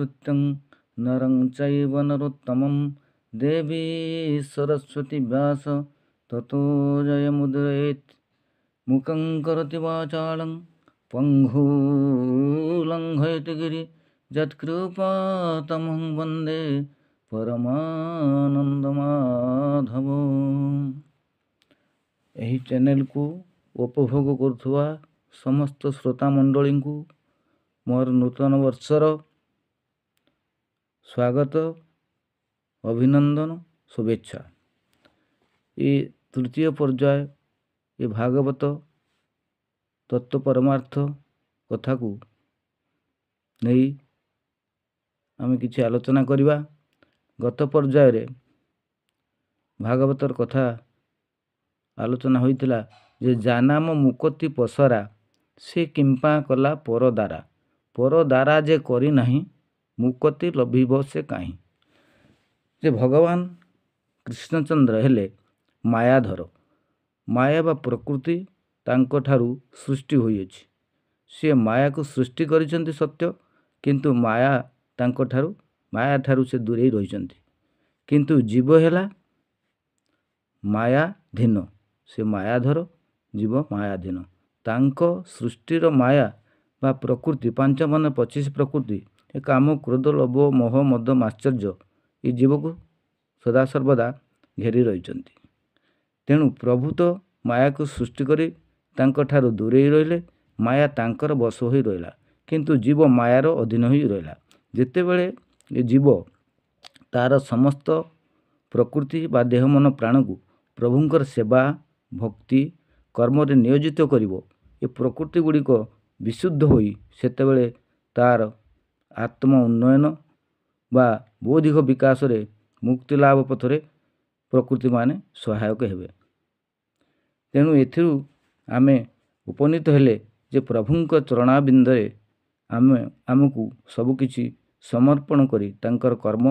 स्तुत्यं नरं चैव नरोत्तमं देवी सरस्वती व्यास ततो जयमुदीरयेत्। मुखं करोति वाचालं पङ्गुलङ्घयति गिरिं यत्कृपातमहं वन्दे परमानन्दमाधव। ଏହି ଚ୍ୟାନେଲକୁ ଉପଭୋଗ କରୁଥିବା ସମସ୍ତ ଶ୍ରୋତା ମଣ୍ଡଳୀଙ୍କୁ ମୋର ନୂତନ ବର୍ଷର ସ୍ୱାଗତ, ଅଭିନନ୍ଦନ, शुभेच्छा। ये तृतीय पर्याय ये भागवत तत्व परमार्थ कथा को नहीं आम किसी आलोचना करवा। गत पर्याय रे भागवतर कथा आलोचना होइतिला जे जानाम मुकति पसरा से किंपा कला परदारा जे करी नहीं मुकति लभिब से काहीं। जे भगवान कृष्णचंद्र हेले मायाधर, माया बा प्रकृति तांको ठारू सृष्टि होइछि। से माया को सृष्टि करिसेंति सत्य, किंतु माया तांको ठारू से दूरे रहिसेंति। किंतु जीव हेला मायाधीन, से मायाधर, जीव मायाधीन। तांको सृष्टिर माया बा प्रकृति 5 मन 25 प्रकृति ए काम क्रोध लोभ मोह मद माश्चर्य ये जीव को सदा सर्वदा घेरी रहिसेंति। तेणु प्रभु तो माया को सृष्टि करी तांको ठारू दूरे रहिले, माया तांकर बस होई रहिला, किंतु जीव मायार अधीन होई रहिला। जेतेबेले ए जीव तार समस्त प्रकृति बा देह मन प्राण को प्रभुंकर सेवा भक्ति कर्म रे नियोजित करिवो, ए प्रकृति गुड़िक विशुद्ध होई सेतेबेले तार आत्म उन्नयन बा बौद्धिक विकास रे मुक्ति लाभ पथरे प्रकृति माने सहायक हेबे। तेणु एथिरु आमे उपनीत हेले जे प्रभुंक चरणाबिंदरे आमको सबकिछि समर्पण करी तांकर कर्म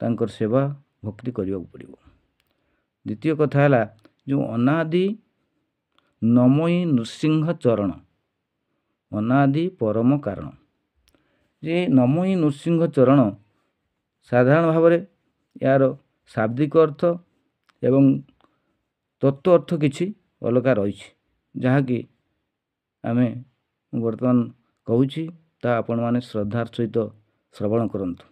तांकर सेवा भक्ति करिया पड़िबो। द्वितीय कथा है जो अनादि नमयी नृसिंह चरण, अनादि परम कारण। जे नमयी नृसिंह चरण साधारण भाव में यार शाब्दिक अर्थ एवं तत्व अर्थ किछि अलग रही, जहाँकि आम बर्तमान कहूँ ता आपण माने श्रद्धार सहित श्रवण करंतु।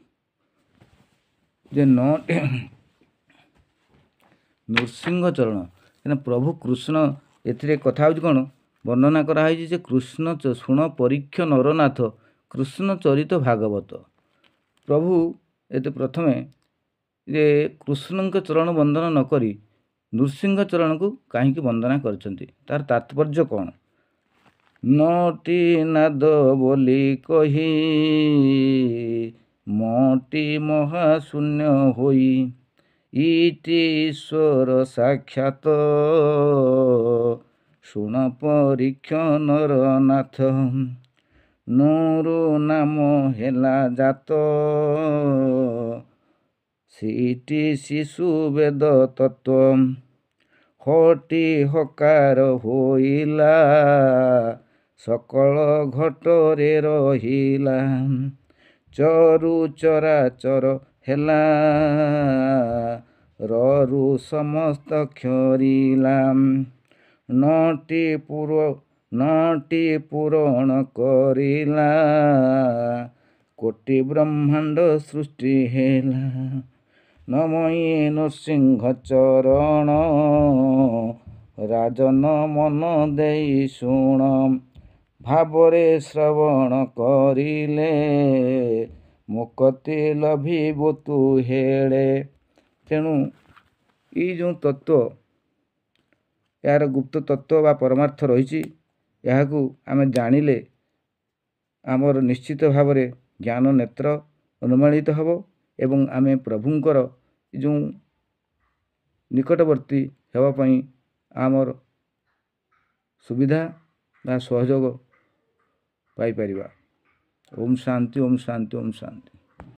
जे नृसिंह चरण प्रभु कृष्ण एथिरे कथा होछि कोन वर्णना कराई जे कृष्ण शुण परीक्ष नरनाथ कृष्ण चरित भागवत। प्रभु एते प्रथमे जे कृष्ण चरण वंदना न करी नृसिंह चरण को कहीं वंदना करछंती, तार तात्पर्य कौन? नटी नाद बोली कही मोटी महाशून्य होई इति ईश्वर साक्षात शुण परीक्ष नरनाथ नूरु नाम हेला जात सीटी शिशु वेद तत्व हटी हकार होइला सकल घटरे रहिला चरु चराचर हेला ररु समस्त क्षरिला नटी पुराण करिला कोटि ब्रह्मांड सृष्टि हेला नमयी नृसिंह चरण राजन मन देई शुण भावरे श्रवण करिले मुक्ति लभिबु तु हेले। तेणु ये जो तत्व यार गुप्त तत्व बा परमार्थ रही आम जानिले आमर निश्चित भाव में ज्ञान नेत्र अनुमानित हब एवं आम प्रभुंकर जो निकटवर्ती हेवाई आमर सुविधा बा सहयोग पाई परिबा। ओम शांति ओम शांति ओम शांति।